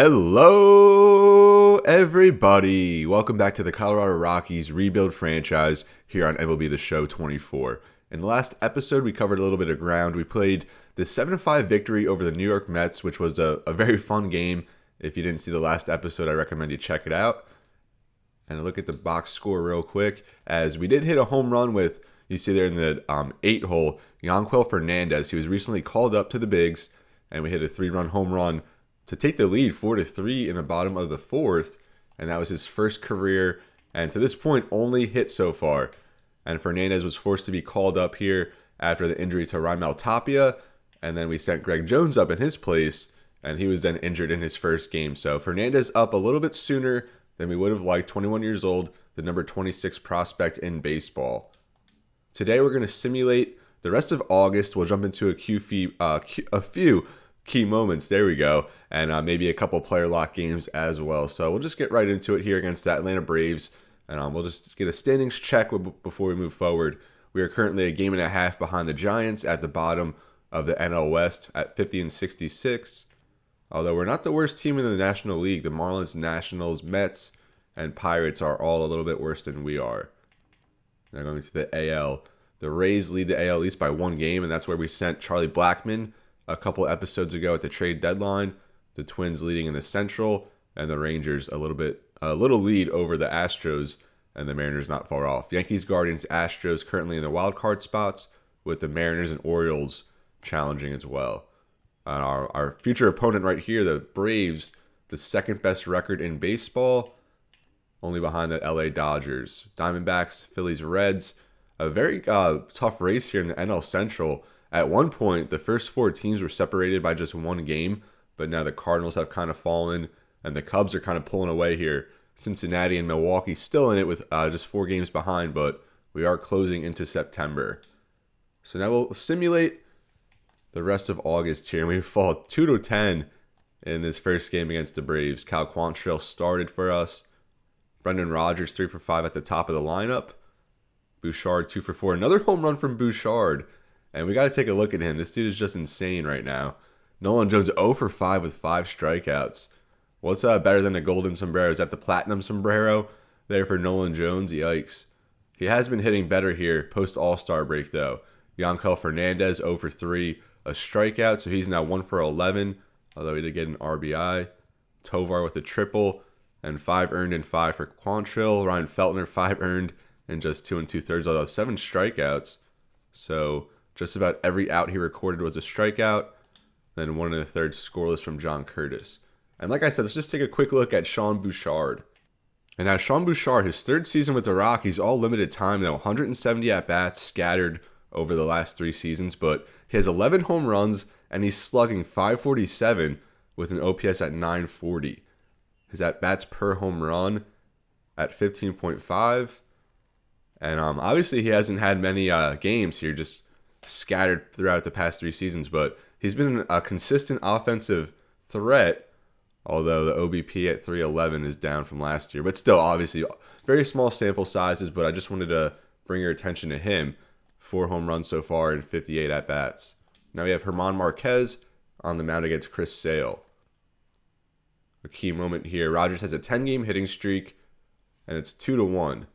Hello, everybody. Welcome back to the Colorado Rockies rebuild franchise here on MLB The Show 24. In the last episode, we covered a little bit of ground. We played the 7-5 victory over the New York Mets, which was a very fun game. If you didn't see the last episode, I recommend you check it out. And look at the box score real quick, as we did hit a home run with, you see there in the 8-hole, Yanquiel Fernandez. He was recently called up to the bigs, and we hit a 3-run home run to take the lead 4-3 in the bottom of the fourth, and that was his first career, and to this point, only hit so far. And Fernandez was forced to be called up here after the injury to Raimel Tapia, and then we sent Greg Jones up in his place, and he was then injured in his first game. So Fernandez up a little bit sooner than we would have liked, 21 years old, the number 26 prospect in baseball. Today we're going to simulate the rest of August. We'll jump into a few key moments, there we go, and maybe a couple player lock games as well. So we'll just get right into it here against the Atlanta Braves, and we'll just get a standings check before we move forward. We are currently a game and a half behind the Giants at the bottom of the NL West at 50-66. Although we're not the worst team in the National League, the Marlins, Nationals, Mets, and Pirates are all a little bit worse than we are. Now going to the AL, the Rays lead the AL East by one game, and that's where we sent Charle Blackmon a couple episodes ago at the trade deadline. The Twins leading in the Central, and the Rangers a little lead over the Astros, and the Mariners not far off. Yankees, Guardians, Astros currently in the wild card spots, with the Mariners and Orioles challenging as well. And our future opponent right here, the Braves, the second best record in baseball, only behind the LA Dodgers. Diamondbacks, Phillies, Reds, a very tough race here in the NL Central. At one point, the first four teams were separated by just one game, but now the Cardinals have kind of fallen, and the Cubs are kind of pulling away here. Cincinnati and Milwaukee still in it with just 4 games behind, but we are closing into September. So now we'll simulate the rest of August here, and we fall 2-10 in this first game against the Braves. Cal Quantrill started for us. Brendan Rodgers 3 for 5 at the top of the lineup. Bouchard 2 for 4. Another home run from Bouchard. And we got to take a look at him. This dude is just insane right now. Nolan Jones 0 for 5 with 5 strikeouts. What's better than a golden sombrero? Is that the platinum sombrero there for Nolan Jones? Yikes. He has been hitting better here post All-Star break, though. Yanquiel Fernandez 0 for 3, a strikeout, so he's now 1 for 11, although he did get an RBI. Tovar with a triple, and 5 earned and 5 for Quantrill. Ryan Feltner 5 earned and just 2 2/3, although 7 strikeouts. So just about every out he recorded was a strikeout. Then 1 1/3 scoreless from John Curtis. And like I said, let's just take a quick look at Sean Bouchard. And now Sean Bouchard, his third season with the Rockies, all limited time now, 170 at-bats scattered over the last 3 seasons. But he has 11 home runs, and he's slugging .547 with an OPS at .940. His at-bats per home run at 15.5. And obviously he hasn't had many games here, just scattered throughout the past 3 seasons, but he's been a consistent offensive threat, although the OBP at 311 is down from last year. But still, obviously, very small sample sizes, but I just wanted to bring your attention to him. 4 home runs so far and 58 at-bats. Now we have German Marquez on the mound against Chris Sale. A key moment here. Rodgers has a 10-game hitting streak, and it's 2-1.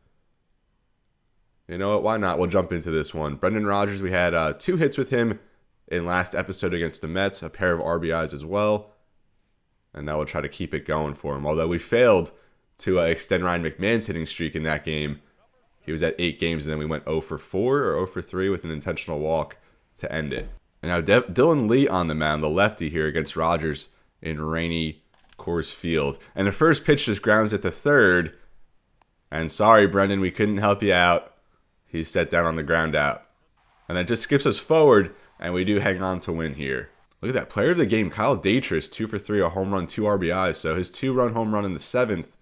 You know what? Why not? We'll jump into this one. Brendan Rodgers, we had 2 hits with him in last episode against the Mets, a pair of RBIs as well. And now we'll try to keep it going for him. Although we failed to extend Ryan McMahon's hitting streak in that game. He was at 8 games, and then we went 0 for 4 or 0 for 3 with an intentional walk to end it. And now Dylan Lee on the mound, the lefty here against Rodgers in rainy Coors Field. And the first pitch just grounds at the third. And sorry, Brendan, we couldn't help you out. He's set down on the ground out. And that just skips us forward, and we do hang on to win here. Look at that. Player of the game, Kyle Daytrus, 2 for 3, a home run, 2 RBIs. So his 2-run home run in the 7th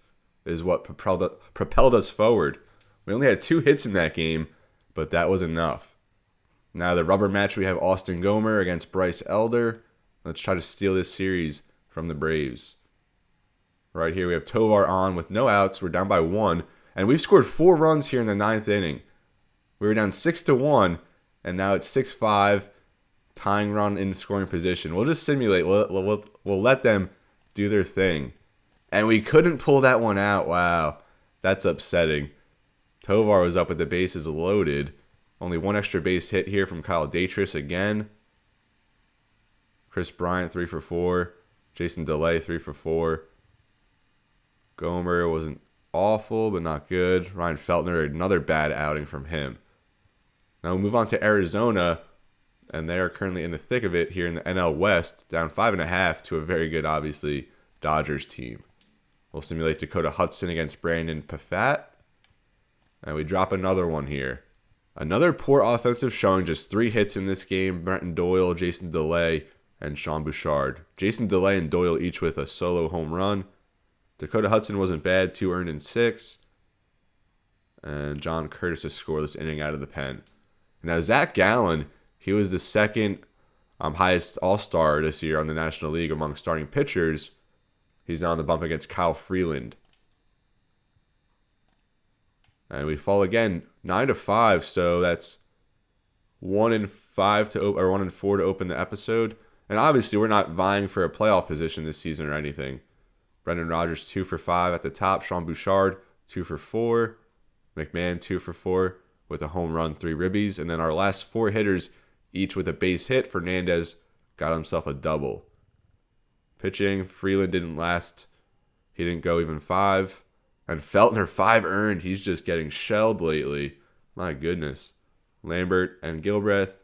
is what propelled us forward. We only had 2 hits in that game, but that was enough. Now the rubber match, we have Austin Gomer against Bryce Elder. Let's try to steal this series from the Braves. Right here we have Tovar on with no outs. We're down by 1. And we've scored 4 runs here in the 9th inning. We were down 6-1, and now it's 6-5, tying run in scoring position. We'll just simulate. We'll let them do their thing. And we couldn't pull that one out. Wow, that's upsetting. Tovar was up with the bases loaded. Only one extra base hit here from Kyle Daytris again. Chris Bryant, 3 for 4. Jason DeLay, 3 for 4. Gomer wasn't awful, but not good. Ryan Feltner, another bad outing from him. Now we move on to Arizona, and they are currently in the thick of it here in the NL West, down 5.5 to a very good, obviously, Dodgers team. We'll simulate Dakota Hudson against Brandon Pafat. And we drop another one here. Another poor offensive showing, just 3 hits in this game. Brenton Doyle, Jason DeLay, and Sean Bouchard. Jason DeLay and Doyle each with a solo home run. Dakota Hudson wasn't bad, 2 earned in 6. And John Curtis a scoreless inning out of the pen. Now Zach Gallen, he was the second highest all-star this year on the National League among starting pitchers. He's now on the bump against Kyle Freeland. And we fall again, 9-5, so that's 1-5 or 1-4 to open the episode. And obviously, we're not vying for a playoff position this season or anything. Brendan Rodgers, 2 for 5 at the top. Sean Bouchard, 2 for 4. McMahon, 2 for 4 with a home run, 3 ribbies. And then our last 4 hitters, each with a base hit. Fernandez got himself a double. Pitching, Freeland didn't last. He didn't go even 5. And Feltner, 5 earned. He's just getting shelled lately. My goodness. Lambert and Gilbreth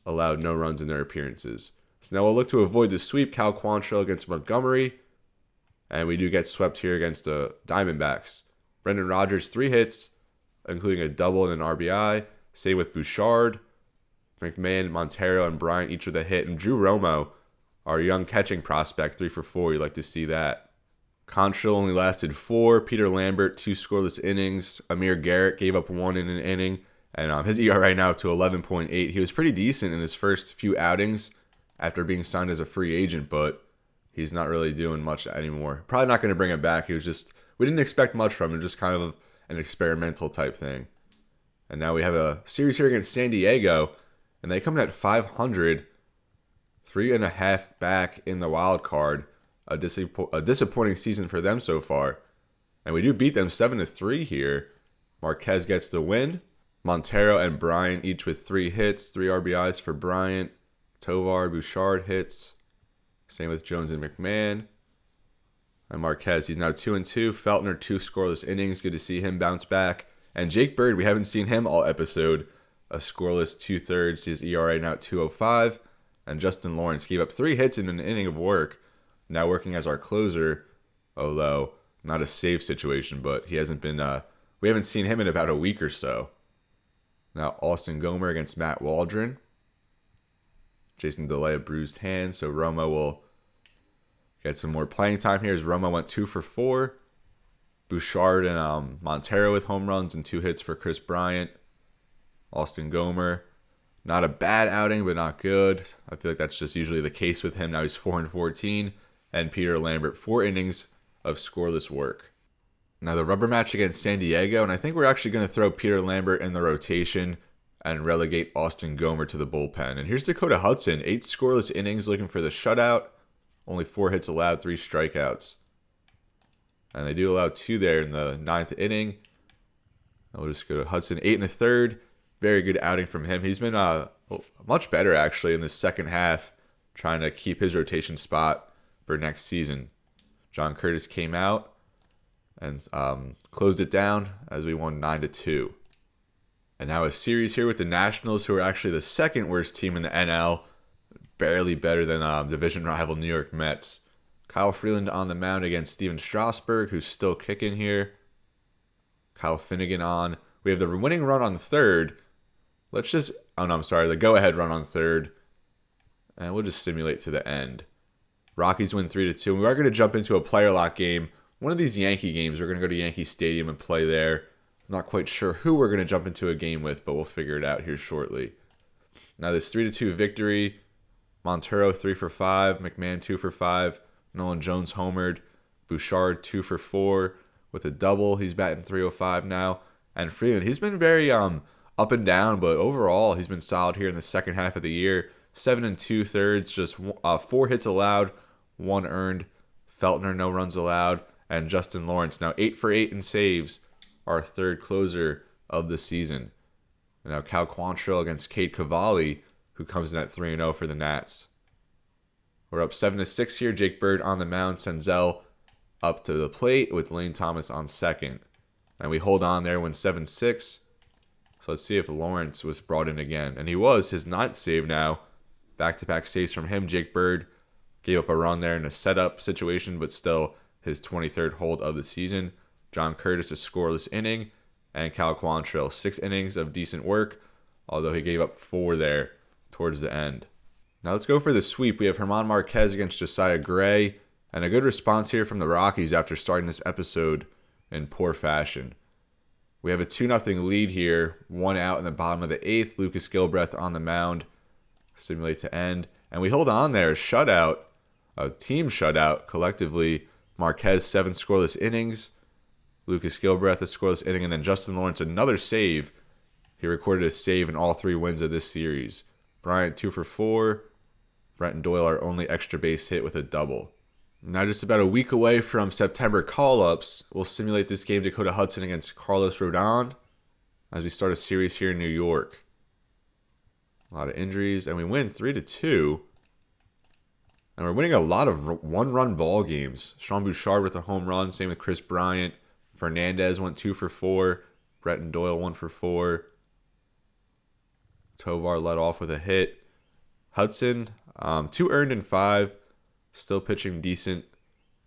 allowed no runs in their appearances. So now we'll look to avoid the sweep. Cal Quantrill against Montgomery. And we do get swept here against the Diamondbacks. Brendan Rodgers, 3 hits, including a double and an RBI. Same with Bouchard. McMahon, Montero, and Bryant each with a hit. And Drew Romo, our young catching prospect, 3 for 4. You'd like to see that. Quantrill only lasted 4. Peter Lambert, 2 scoreless innings. Amir Garrett gave up 1 in an inning. And his ERA now up to 11.8. He was pretty decent in his first few outings after being signed as a free agent, but he's not really doing much anymore. Probably not going to bring him back. He was just, we didn't expect much from him, just kind of an experimental type thing. And now we have a series here against San Diego, and they come in at 500, 3.5 back in the wild card. A disappointing season for them so far. And we do beat them 7-3 here. Marquez gets the win. Montero and Bryant each with 3 hits, 3 RBIs for Bryant. Tovar, Bouchard hits. Same with Jones and McMahon. And Marquez, he's now 2-2. Feltner, 2 scoreless innings. Good to see him bounce back. And Jake Bird, we haven't seen him all episode. A scoreless 2/3. His ERA now at 2.05. And Justin Lawrence gave up 3 hits in an inning of work. Now working as our closer, although not a save situation, but he hasn't been, we haven't seen him in about a week or so. Now Austin Gomer against Matt Waldron. Jason DeLay a bruised hand, so Romo will get some more playing time here as Romo went 2 for 4. Bouchard and Montero with home runs and 2 hits for Chris Bryant. Austin Gomer, not a bad outing, but not good. I feel like that's just usually the case with him. Now he's 4-14. And Peter Lambert, 4 innings of scoreless work. Now the rubber match against San Diego, and I think we're actually going to throw Peter Lambert in the rotation and relegate Austin Gomer to the bullpen. And here's Dakota Hudson, 8 scoreless innings looking for the shutout. Only 4 hits allowed, 3 strikeouts. And they do allow 2 there in the 9th inning. We'll just go to Hudson, 8 1/3. Very good outing from him. He's been much better actually in the second half, trying to keep his rotation spot for next season. John Curtis came out and closed it down as we won 9-2. And now a series here with the Nationals, who are actually the second worst team in the NL, barely better than division rival New York Mets. Kyle Freeland on the mound against Steven Strasburg, who's still kicking here. Kyle Finnegan on. We have the winning run on third. The go-ahead run on third. And we'll just simulate to the end. Rockies win 3-2. And we are going to jump into a player lock game. One of these Yankee games, we're going to go to Yankee Stadium and play there. I'm not quite sure who we're going to jump into a game with, but we'll figure it out here shortly. Now this 3-2 victory. Montero 3 for 5. McMahon 2 for 5. Nolan Jones homered. Bouchard 2 for 4 with a double. He's batting 305 now. And Freeland, he's been very up and down, but overall he's been solid here in the second half of the year. 7 2/3, just 4 hits allowed, 1 earned, Feltner, no runs allowed. And Justin Lawrence, now 8 for 8 in saves, our third closer of the season. And now Cal Quantrill against Cade Cavalli, who comes in at 3-0 for the Nats. We're up 7-6 here. Jake Bird on the mound. Senzel up to the plate with Lane Thomas on second. And we hold on there, win 7-6. So let's see if Lawrence was brought in again. And he was. His 9th save now. Back-to-back saves from him. Jake Bird gave up a run there in a setup situation, but still his 23rd hold of the season. John Curtis, a scoreless inning. And Cal Quantrill, 6 innings of decent work, although he gave up 4 there towards the end. Now let's go for the sweep. We have German Marquez against Josiah Gray. And a good response here from the Rockies after starting this episode in poor fashion. We have a 2-0 lead here. 1 out in the bottom of the 8th. Lucas Gilbreth on the mound. Simulate to end. And we hold on there. Shutout. A team shutout collectively. Marquez, 7 scoreless innings. Lucas Gilbreth, a scoreless inning. And then Justin Lawrence, another save. He recorded a save in all 3 wins of this series. Bryant, 2 for 4. Brenton Doyle, our only extra base hit with a double. Now just about a week away from September call-ups, we'll simulate this game Dakota Hudson against Carlos Rodon as we start a series here in New York. A lot of injuries, and we win 3-2. And we're winning a lot of one-run ball games. Sean Bouchard with a home run, same with Chris Bryant. Fernandez went 2 for 4. Bretton Doyle 1 for 4. Tovar led off with a hit. Hudson, 2 earned in 5. Still pitching decent.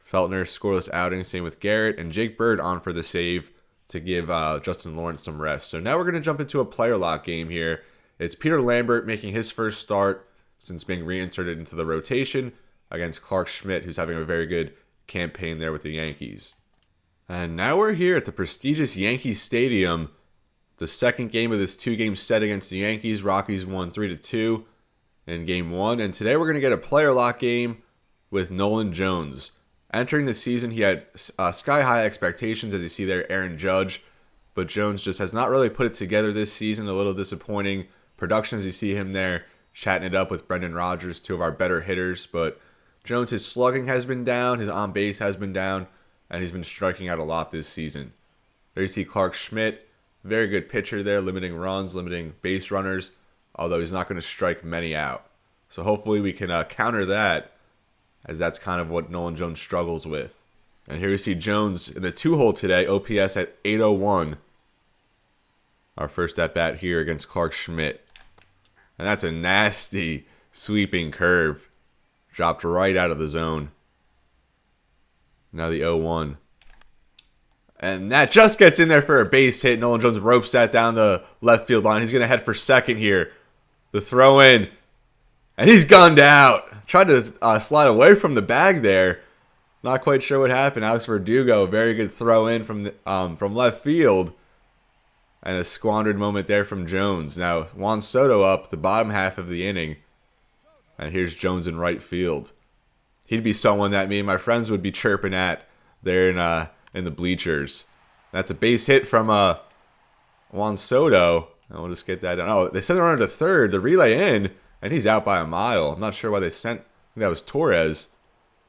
Feltner, scoreless outing. Same with Garrett. And Jake Bird on for the save to give Justin Lawrence some rest. So now we're going to jump into a player lock game here. It's Peter Lambert making his first start since being reinserted into the rotation against Clark Schmidt, who's having a very good campaign there with the Yankees. And now we're here at the prestigious Yankees Stadium. The second game of this 2-game set against the Yankees. Rockies won 3-2 in Game 1. And today we're going to get a player lock game with Nolan Jones. Entering the season, he had sky-high expectations, as you see there, Aaron Judge. But Jones just has not really put it together this season. A little disappointing production as you see him there chatting it up with Brendan Rodgers, 2 of our better hitters. But Jones, his slugging has been down, his on-base has been down, and he's been striking out a lot this season. There you see Clark Schmidt, very good pitcher there, limiting runs, limiting base runners, although he's not going to strike many out. So hopefully we can counter that, as that's kind of what Nolan Jones struggles with. And here you see Jones in the 2-hole today, OPS at 801. Our first at-bat here against Clark Schmidt. And that's a nasty sweeping curve. Dropped right out of the zone. Now the 0-1. And that just gets in there for a base hit. Nolan Jones ropes that down the left field line. He's going to head for second here. The throw in. And he's gunned out. Tried to slide away from the bag there. Not quite sure what happened. Alex Verdugo, very good throw in from left field. And a squandered moment there from Jones. Now Juan Soto up the bottom half of the inning. And here's Jones in right field. He'd be someone that me and my friends would be chirping at there in the bleachers. That's a base hit from Juan Soto. And we'll just get that done. Oh, they sent the runner to third. The relay in. And he's out by a mile. I'm not sure why they sent... I think that was Torres.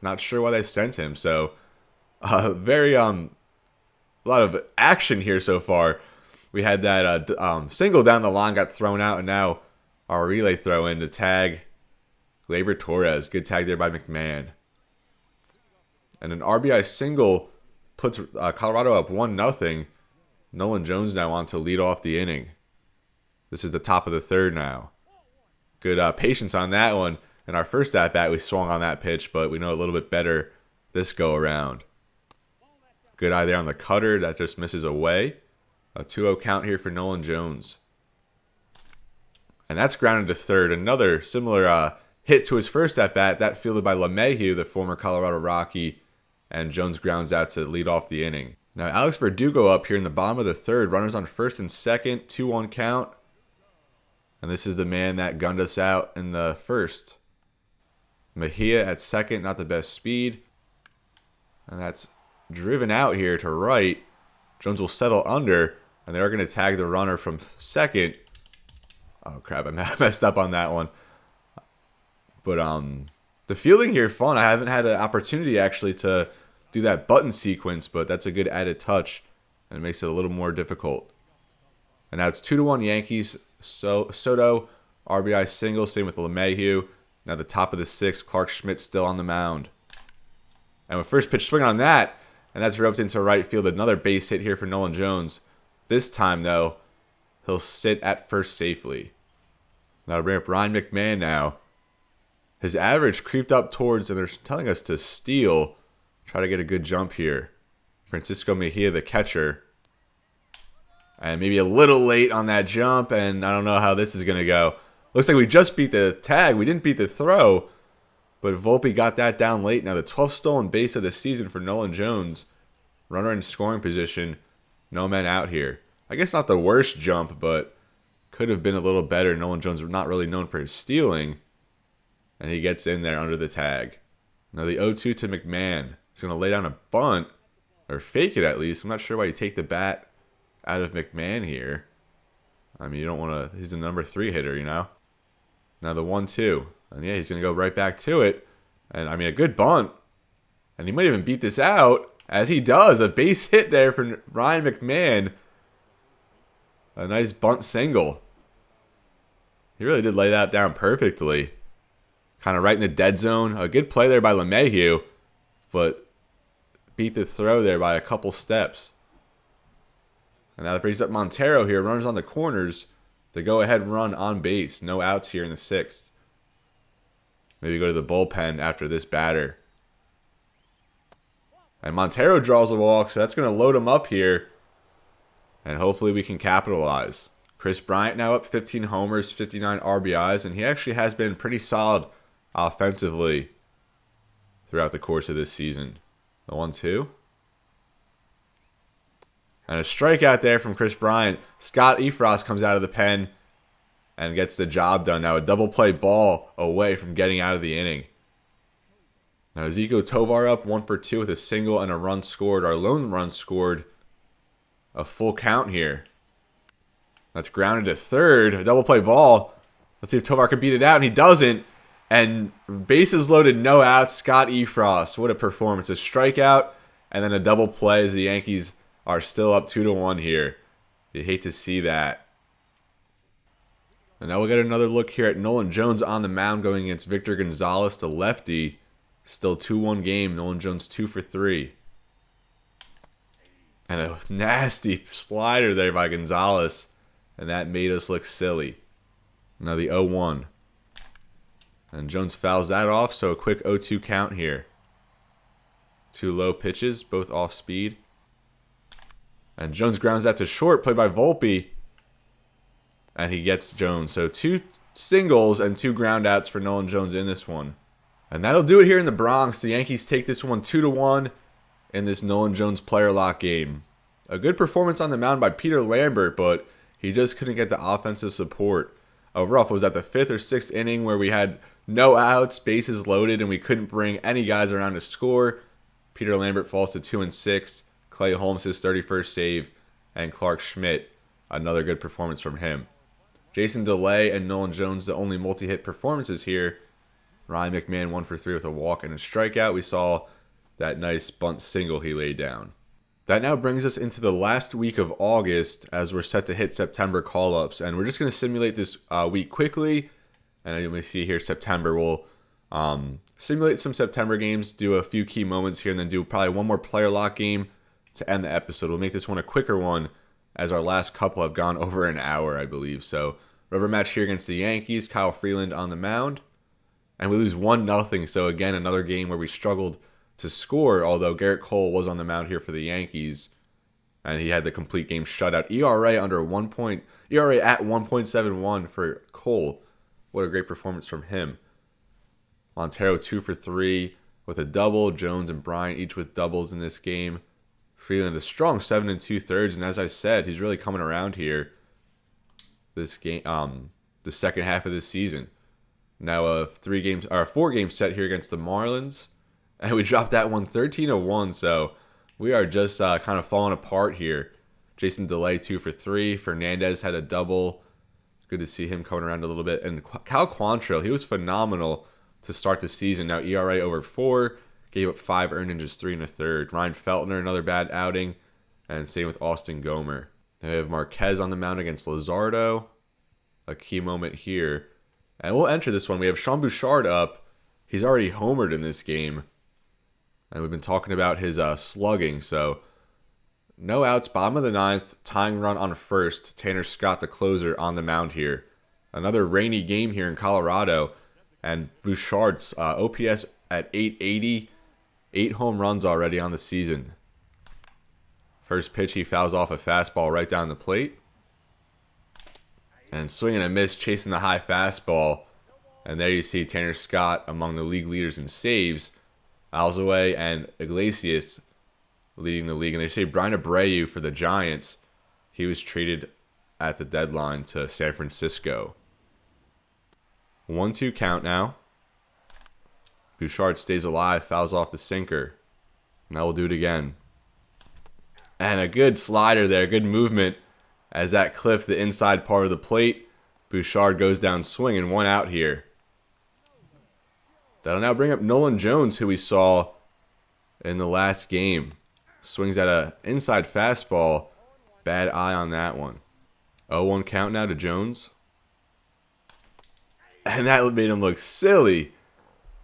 Not sure why they sent him. So, a lot of action here so far. We had that single down the line got thrown out. And now our relay throw in to tag Gleyber Torres. Good tag there by McMahon. And an RBI single puts Colorado up 1-0. Nolan Jones now on to lead off the inning. This is the top of the third now. Good patience on that one. In our first at-bat, we swung on that pitch, but we know a little bit better this go-around. Good eye there on the cutter. That just misses away. A 2-0 count here for Nolan Jones. And that's grounded to third. Another similar hit to his first at-bat. That fielded by LeMahieu, the former Colorado Rocky. And Jones grounds out to lead off the inning. Now, Alex Verdugo up here in the bottom of the third. Runners on first and second. 2-1 count. And this is the man that gunned us out in the first. Mejia at second, not the best speed. And that's driven out here to right. Jones will settle under, and they're going to tag the runner from second. Oh, crap, I messed up on that one. But The fielding here, fun. I haven't had an opportunity actually to do that button sequence, but that's a good added touch, and it makes it a little more difficult. And now it's 2-1 Yankees. Soto, RBI single, same with LeMahieu. Now the top of the sixth, Clark Schmidt still on the mound. And with first pitch swing on that, and that's roped into right field. Another base hit here for Nolan Jones. This time, though, he'll sit at first safely. Now to bring up Ryan McMahon now. His average creeped up towards, and they're telling us to steal. Try to get a good jump here. Francisco Mejia, the catcher. And maybe a little late on that jump, and I don't know how this is going to go. Looks like we just beat the tag. We didn't beat the throw, but Volpe got that down late. Now the 12th stolen base of the season for Nolan Jones. Runner in scoring position. No men out here. I guess not the worst jump, but could have been a little better. Nolan Jones not really known for his stealing. And he gets in there under the tag. Now the 0-2 to McMahon. He's going to lay down a bunt, or fake it at least. I'm not sure why you take the bat out of McMahon here. I mean, you don't want to... He's a number 3 hitter, you know? Now the 1-2. And yeah, he's going to go right back to it. And I mean, a good bunt. And he might even beat this out, as he does. A base hit there for Ryan McMahon. A nice bunt single. He really did lay that down perfectly. Kind of right in the dead zone. A good play there by LeMahieu, but beat the throw there by a couple steps. And now that brings up Montero here. Runners on the corners. The go-ahead run on base. No outs here in the 6th. Maybe go to the bullpen after this batter. And Montero draws a walk, so that's going to load him up here. And hopefully we can capitalize. Chris Bryant now up 15 homers, 59 RBIs, and he actually has been pretty solid offensively throughout the course of this season. The 1-2. And a strikeout there from Chris Bryant. Scott Efros comes out of the pen and gets the job done. Now a double play ball away from getting out of the inning. Now Zico Tovar up 1 for 2 with a single and a run scored. Our lone run scored. A full count here. That's grounded to third. A double play ball. Let's see if Tovar can beat it out, and he doesn't. And bases loaded, no outs. Scott Efros. What a performance. A strikeout and then a double play as the Yankees are still up 2-1 here. You hate to see that. And now we'll get another look here at Nolan Jones on the mound going against Victor Gonzalez, the lefty. Still 2-1 game. Nolan Jones 2 for 3. And a nasty slider there by Gonzalez. And that made us look silly. Now the 0-1. And Jones fouls that off, so a quick 0-2 count here. 2 low pitches, both off speed. And Jones grounds that to short, played by Volpe. And he gets Jones. So 2 singles and 2 groundouts for Nolan Jones in this one. And that'll do it here in the Bronx. The Yankees take this one 2-1 in this Nolan Jones player lock game. A good performance on the mound by Peter Lambert, but he just couldn't get the offensive support. Rough was at the 5th or 6th inning where we had no outs, bases loaded, and we couldn't bring any guys around to score. Peter Lambert falls to 2-6. Clay Holmes his 31st save, and Clark Schmidt, another good performance from him. Jason DeLay and Nolan Jones, the only multi-hit performances here. Ryan McMahon 1 for 3 with a walk and a strikeout. We saw that nice bunt single he laid down. That now brings us into the last week of August as we're set to hit September call-ups. And we're just going to simulate this week quickly. And you may see here September. We'll simulate some September games, do a few key moments here, and then do probably one more player lock game to end the episode. We'll make this one a quicker one as our last couple have gone over an hour, I believe. So, rubber match here against the Yankees. Kyle Freeland on the mound. And we lose 1-0. So, again, another game where we struggled to score, although Garrett Cole was on the mound here for the Yankees, and he had the complete game shutout. ERA at 1.71 for Cole. What a great performance from him. Montero 2 for 3 with a double. Jones and Bryant each with doubles in this game. Freeland a strong 7 2/3, and as I said, he's really coming around here. This game, the second half of this season. Now a 4-game set here against the Marlins. And we dropped that one 13-1, so we are just kind of falling apart here. Jason DeLay 2 for 3. Fernandez had a double. Good to see him coming around a little bit. And Cal Quantrill, he was phenomenal to start the season. Now ERA over 4, gave up 5 earned in just 3 1/3. Ryan Feltner, another bad outing, and same with Austin Gomer. They have Marquez on the mound against Luzardo. A key moment here. And we'll enter this one. We have Sean Bouchard up. He's already homered in this game. And we've been talking about his slugging. So, no outs, bottom of the 9th. Tying run on first. Tanner Scott, the closer, on the mound here. Another rainy game here in Colorado. And Bouchard's OPS at 880. 8 home runs already on the season. First pitch, he fouls off a fastball right down the plate. And swing and a miss, chasing the high fastball. And there you see Tanner Scott among the league leaders in saves. Alzaway and Iglesias leading the league. And they say Brian Abreu for the Giants. He was traded at the deadline to San Francisco. 1-2 count now. Bouchard stays alive, fouls off the sinker. Now we'll do it again. And a good slider there, good movement as that clips the inside part of the plate. Bouchard goes down swinging, 1 out here. That'll now bring up Nolan Jones, who we saw in the last game. Swings at an inside fastball. Bad eye on that one. 0-1 count now to Jones. And that made him look silly.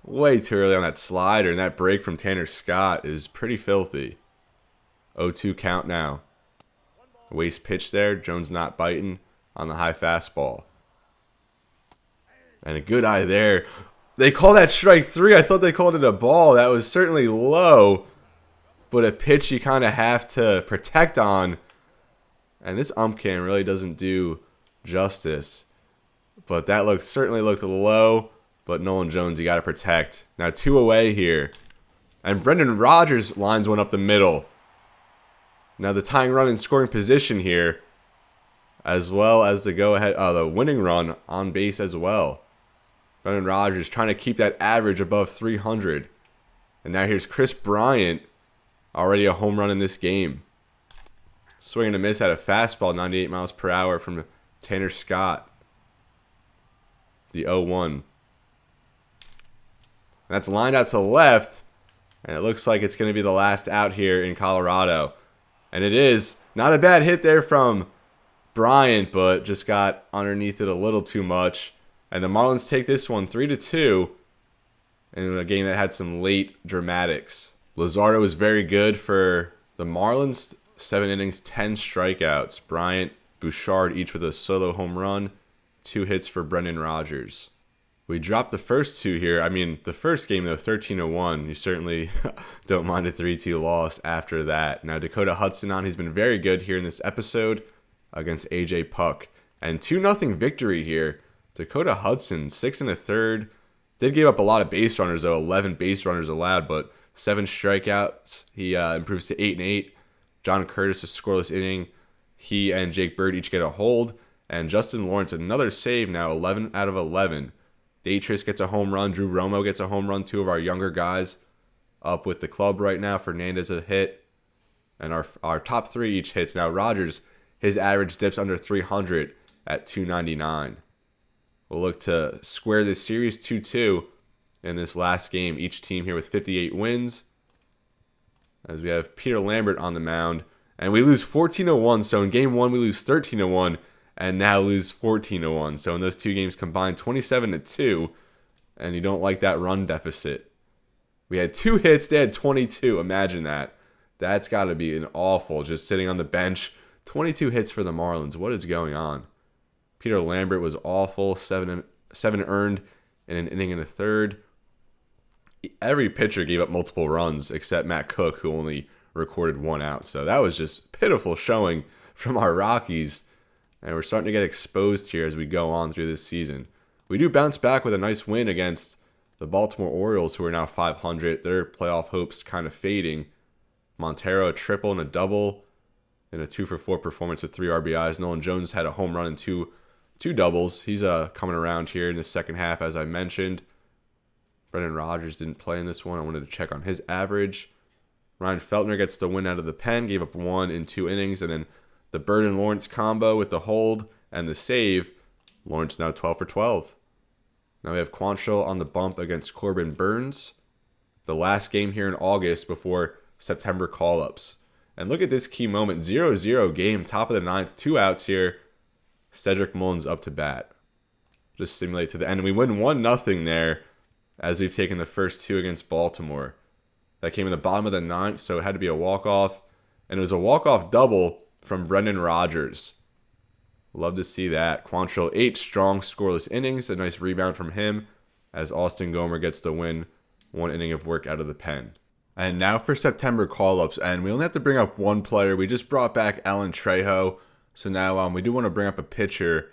Way too early on that slider, and that break from Tanner Scott is pretty filthy. 0-2 count now. Waste pitch there. Jones not biting on the high fastball. And a good eye there. They call that strike 3. I thought they called it a ball. That was certainly low, but a pitch you kind of have to protect on. And this ump cam really doesn't do justice. But that certainly looked low. But Nolan Jones, you got to protect. Now 2 away here. And Brendan Rodgers lines one up the middle. Now the tying run in scoring position here, as well as the go-ahead, the winning run on base as well. Brendan Rodgers trying to keep that average above 300. And now here's Chris Bryant, already a home run in this game. Swing and a miss at a fastball, 98 miles per hour from Tanner Scott. The 0-1. That's lined out to left, and it looks like it's going to be the last out here in Colorado. And it is. Not a bad hit there from Bryant, but just got underneath it a little too much. And the Marlins take this one 3-2 in a game that had some late dramatics. Luzardo was very good for the Marlins. 7 innings, 10 strikeouts. Bryant, Bouchard each with a solo home run. 2 hits for Brendan Rodgers. We dropped the first 2 here. I mean, the first game, though, 13-1. You certainly don't mind a 3-2 loss after that. Now, Dakota Hudson on. He's been very good here in this episode against A.J. Puck. And 2-0 victory here. Dakota Hudson, 6 1/3. Did give up a lot of base runners, though. 11 base runners allowed, but 7 strikeouts. He improves to 8-8. John Curtis, a scoreless inning. He and Jake Bird each get a hold. And Justin Lawrence, another save now, 11 out of 11. Daytris gets a home run. Drew Romo gets a home run. 2 of our younger guys up with the club right now. Fernandez a hit. And our top 3 each hits. Now Rodgers, his average dips under 300 at 299. We'll look to square this series 2-2 in this last game. Each team here with 58 wins. As we have Peter Lambert on the mound. And we lose 14-1. So in game 1 we lose 13-1. And now lose 14-1. So in those 2 games combined, 27-2. And you don't like that run deficit. We had 2 hits. They had 22. Imagine that. That's got to be an awful, just sitting on the bench. 22 hits for the Marlins. What is going on? Peter Lambert was awful. 7 earned in an inning and a third. Every pitcher gave up multiple runs except Matt Cook, who only recorded 1 out. So that was just pitiful showing from our Rockies. And we're starting to get exposed here as we go on through this season. We do bounce back with a nice win against the Baltimore Orioles, who are now 500. Their playoff hopes kind of fading. Montero, a triple and a double in a 2-for-4 performance with 3 RBIs. Nolan Jones had a home run and two doubles. He's coming around here in the second half, as I mentioned. Brendan Rodgers didn't play in this one. I wanted to check on his average. Ryan Feltner gets the win out of the pen. Gave up 1 in 2 innings. And then the Bird and Lawrence combo with the hold and the save. Lawrence now 12 for 12. Now we have Quantrill on the bump against Corbin Burns. The last game here in August before September call-ups. And look at this key moment. 0-0 game, top of the ninth, 2 outs here. Cedric Mullins up to bat. Just simulate to the end. And we win 1-0 there as we've taken the first 2 against Baltimore. That came in the bottom of the ninth, so it had to be a walk-off. And it was a walk-off double from Brendan Rodgers. Love to see that. Quantrill 8 strong scoreless innings. A nice rebound from him as Austin Gomer gets the win. 1 inning of work out of the pen. And now for September call-ups. And we only have to bring up one player. We just brought back Alan Trejo. So now we do want to bring up a pitcher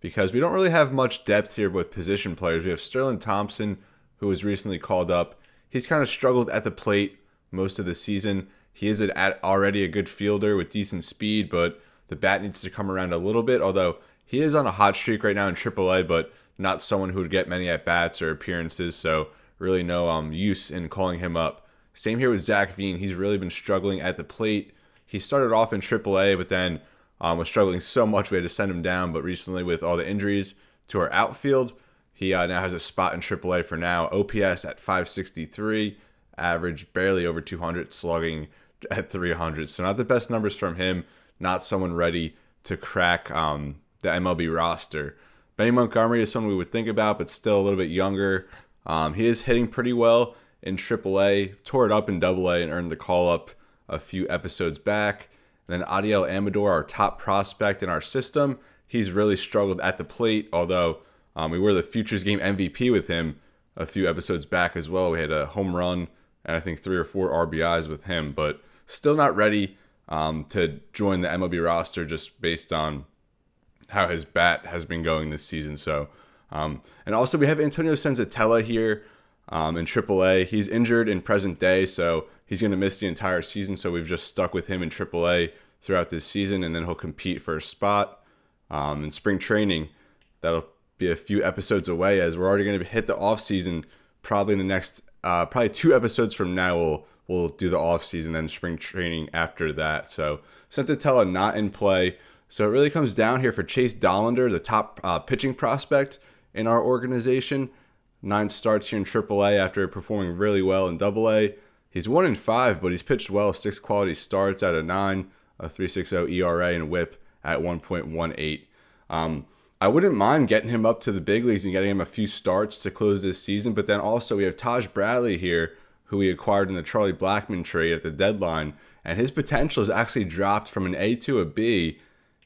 because we don't really have much depth here with position players. We have Sterling Thompson, who was recently called up. He's kind of struggled at the plate most of the season. He is already a good fielder with decent speed, but the bat needs to come around a little bit, although he is on a hot streak right now in AAA, but not someone who would get many at-bats or appearances, so really no use in calling him up. Same here with Zach Veen. He's really been struggling at the plate. He started off in AAA, but then was struggling so much we had to send him down, but recently with all the injuries to our outfield, he now has a spot in AAA for now. OPS at 563, average barely over 200, slugging at 300. So not the best numbers from him. Not someone ready to crack the MLB roster. Benny Montgomery is someone we would think about, but still a little bit younger. He is hitting pretty well in AAA. Tore it up in AA and earned the call-up a few episodes back. And then Adiel Amador, our top prospect in our system. He's really struggled at the plate, although we were the Futures Game MVP with him a few episodes back as well. We had a home run and I think 3 or 4 RBIs with him, but still not ready to join the MLB roster just based on how his bat has been going this season. So, and also we have Antonio Senzatella here in AAA. He's injured in present day, so he's going to miss the entire season. So we've just stuck with him in AAA throughout this season, and then he'll compete for a spot in spring training. That'll be a few episodes away as we're already going to hit the off season. Probably in the next, probably 2 episodes from now, we'll do the off season, then spring training after that. So Senzatella not in play. So it really comes down here for Chase Dollander, the top pitching prospect in our organization. 9 starts here in AAA after performing really well in AA. He's 1-5, but he's pitched well. 6 quality starts out of 9, a 3.60 ERA and WHIP at 1.18. I wouldn't mind getting him up to the big leagues and getting him a few starts to close this season. But then also we have Taj Bradley here, who we acquired in the Charle Blackmon trade at the deadline. And his potential has actually dropped from an A to a B.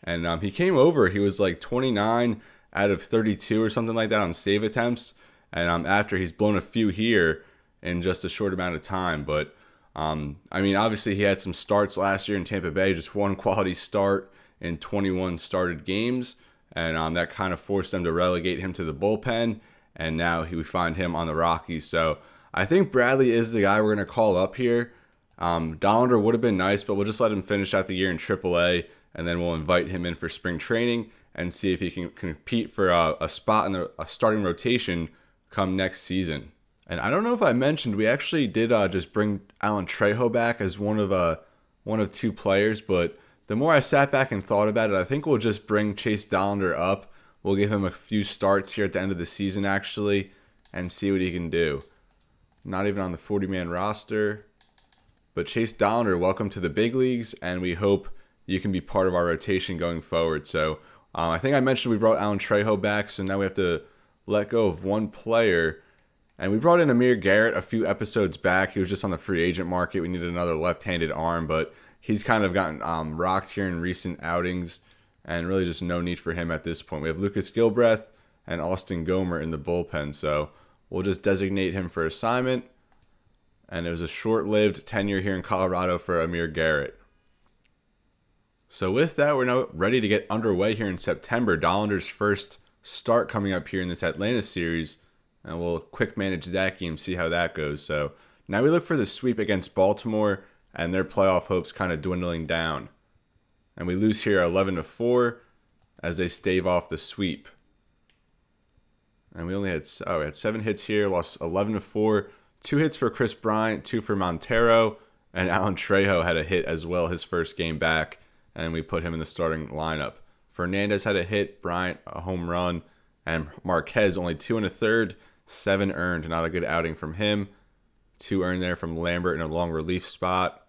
And he came over. He was like 29 out of 32 or something like that on save attempts. And after he's blown a few here in just a short amount of time. But, I mean, obviously he had some starts last year in Tampa Bay. Just 1 quality start in 21 started games. And that kind of forced them to relegate him to the bullpen. And now we find him on the Rockies. So I think Bradley is the guy we're going to call up here. Dollander would have been nice, but we'll just let him finish out the year in AAA. And then we'll invite him in for spring training and see if he can compete for a spot in the starting rotation come next season. And I don't know if I mentioned, we actually did just bring Alan Trejo back as one of 2 players, but the more I sat back and thought about it, I think we'll just bring Chase Dollander up. We'll give him a few starts here at the end of the season, actually, and see what he can do. Not even on the 40-man roster. But Chase Dollander, welcome to the big leagues, and we hope you can be part of our rotation going forward. So I think I mentioned we brought Alan Trejo back, so now we have to let go of 1 player. And we brought in Amir Garrett a few episodes back. He was just on the free agent market. We needed another left-handed arm, but he's kind of gotten rocked here in recent outings, and really just no need for him at this point. We have Lucas Gilbreth and Austin Gomer in the bullpen, so we'll just designate him for assignment. And it was a short-lived tenure here in Colorado for Amir Garrett. So with that, we're now ready to get underway here in September. Dollander's first start coming up here in this Atlanta series, and we'll quick manage that game, see how that goes. So now we look for the sweep against Baltimore, and their playoff hopes kind of dwindling down. And we lose here 11-4 as they stave off the sweep. And we only had 7 hits here, lost 11-4. 2 hits for Chris Bryant, 2 for Montero, and Alan Trejo had a hit as well his first game back, and we put him in the starting lineup. Fernandez had a hit, Bryant a home run, And Marquez only 2 1/3, 7 earned. Not a good outing from him. 2 earned there from Lambert in a long relief spot.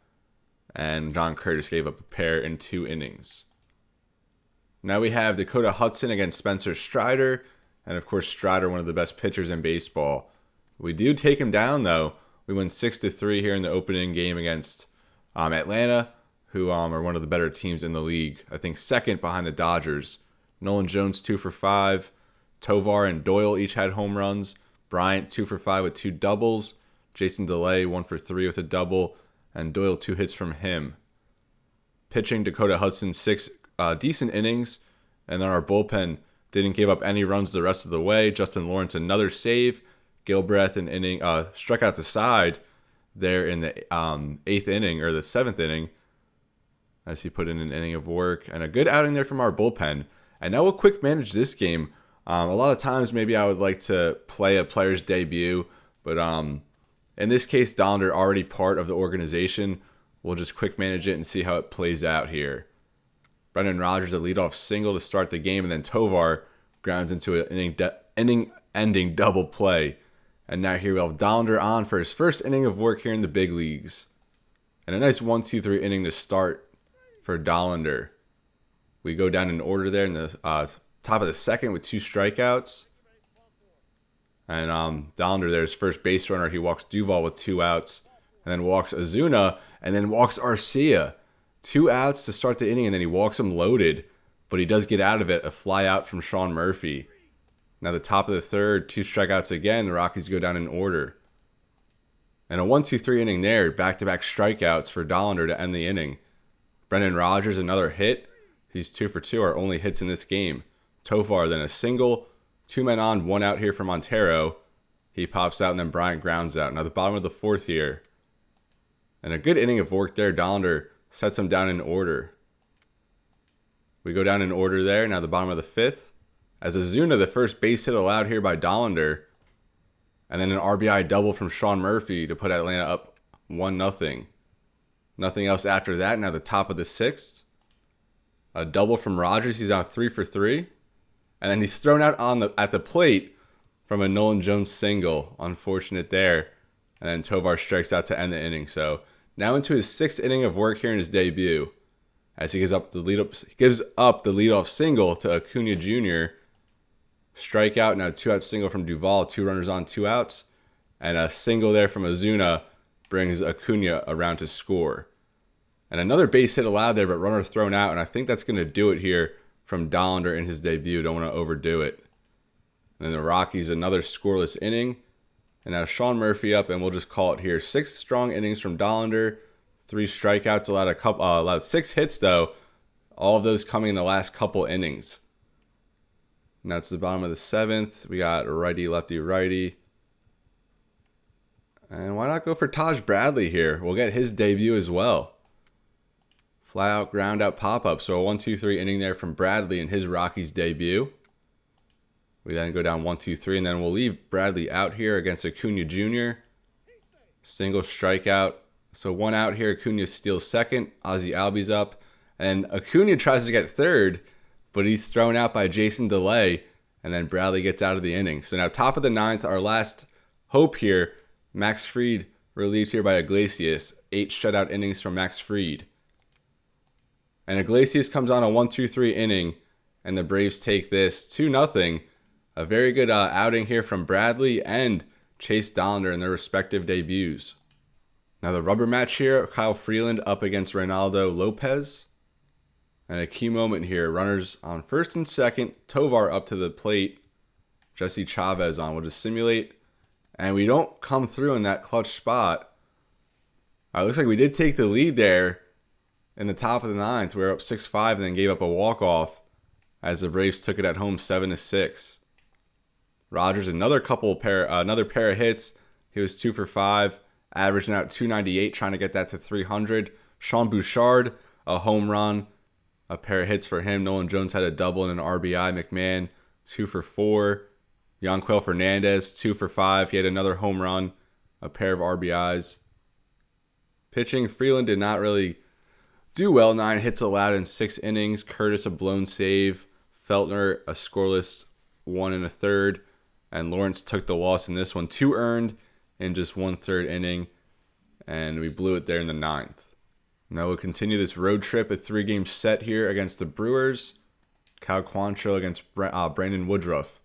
And John Curtis gave up a pair in 2 innings. Now we have Dakota Hudson against Spencer Strider. And of course, Strider, one of the best pitchers in baseball. We do take him down, though. We win 6-3 here in the opening game against Atlanta, who are one of the better teams in the league. I think second behind the Dodgers. Nolan Jones 2 for 5. Tovar and Doyle each had home runs. Bryant 2 for 5 with 2 doubles. Jason DeLay 1 for 3 with a double. And Doyle 2 hits from him. Pitching, Dakota Hudson 6 decent innings. And then our bullpen didn't give up any runs the rest of the way. Justin Lawrence another save. Gilbreth an inning struck out the side there in the 8th inning or the 7th inning as he put in an inning of work. And a good outing there from our bullpen. And now we'll quick manage this game. A lot of times maybe I would like to play a player's debut. But in this case, Dollander already part of the organization. We'll just quick manage it and see how it plays out here. Brendan Rodgers a leadoff single to start the game, and then Tovar grounds into an inning-ending double play. And now here we have Dollander on for his first inning of work here in the big leagues. And a nice 1-2-3 inning to start for Dollander. We go down in order there in the top of the second with 2 strikeouts. And Dollander there's first base runner. He walks Duvall with 2 outs. And then walks Azuna. And then walks Arcia. 2 outs to start the inning, and then he walks him loaded. But he does get out of it, a fly out from Sean Murphy. Now the top of the third, 2 strikeouts again. The Rockies go down in order. And a 1-2-3 inning there. Back-to-back strikeouts for Dollander to end the inning. Brendan Rodgers, another hit. He's 2 for 2, our only hits in this game. Tovar, then a single. 2 men on, 1 out here from Montero. He pops out, and then Bryant grounds out. Now the bottom of the 4th here. And a good inning of work there. Dollander sets him down in order. We go down in order there. Now the bottom of the 5th. As Azuna, the first base hit allowed here by Dollander. And then an RBI double from Sean Murphy to put Atlanta up 1-0. Nothing else after that. Now the top of the 6th. A double from Rodgers. He's on 3 for 3. And then he's thrown out at the plate from a Nolan Jones single. Unfortunate there. And then Tovar strikes out to end the inning. So now into his 6th inning of work here in his debut. As he gives up the leadoff single to Acuna Jr. Strikeout, now 2-out single from Duvall. 2 runners on, 2 outs. And a single there from Azuna brings Acuna around to score. And another base hit allowed there, but runner thrown out. And I think that's going to do it here from Dollander in his debut. Don't want to overdo it. And then the Rockies, another scoreless inning. And now Sean Murphy up, and we'll just call it here. 6 strong innings from Dollander. 3 strikeouts, allowed 6 hits, though. All of those coming in the last couple innings. Now it's the bottom of the 7th. We got righty, lefty, righty. And why not go for Taj Bradley here? We'll get his debut as well. Fly out, ground out, pop up. So a 1-2-3 inning there from Bradley in his Rockies debut. We then go down 1-2-3, and then we'll leave Bradley out here against Acuna Jr. Single strikeout. So 1 out here. Acuna steals second. Ozzie Albies up. And Acuna tries to get third, but he's thrown out by Jason DeLay. And then Bradley gets out of the inning. So now top of the 9th, our last hope here. Max Fried relieved here by Iglesias. 8 shutout innings from Max Fried. And Iglesias comes on a 1-2-3 inning. And the Braves take this 2-0. A very good outing here from Bradley and Chase Dollander in their respective debuts. Now the rubber match here, Kyle Freeland up against Reynaldo Lopez. And a key moment here, runners on first and second, Tovar up to the plate, Jesse Chavez on. We'll just simulate, and we don't come through in that clutch spot. It looks like we did take the lead there in the top of the 9th. We were up 6-5 and then gave up a walk-off as the Braves took it at home 7-6. Rodgers, another pair of hits. He was 2 for 5, averaging out 298, trying to get that to 300. Sean Bouchard, a home run, a pair of hits for him. Nolan Jones had a double and an RBI. McMahon, 2 for 4. Yanquel Fernandez, 2 for 5. He had another home run, a pair of RBIs. Pitching, Freeland did not really do well. 9 hits allowed in 6 innings. Curtis, a blown save. Feltner, a scoreless 1 1/3, and Lawrence took the loss in this one. 2 earned in just 1/3 inning, and we blew it there in the 9th. Now we'll continue this road trip, a 3-game set here against the Brewers. Cal Quantrill against Brandon Woodruff.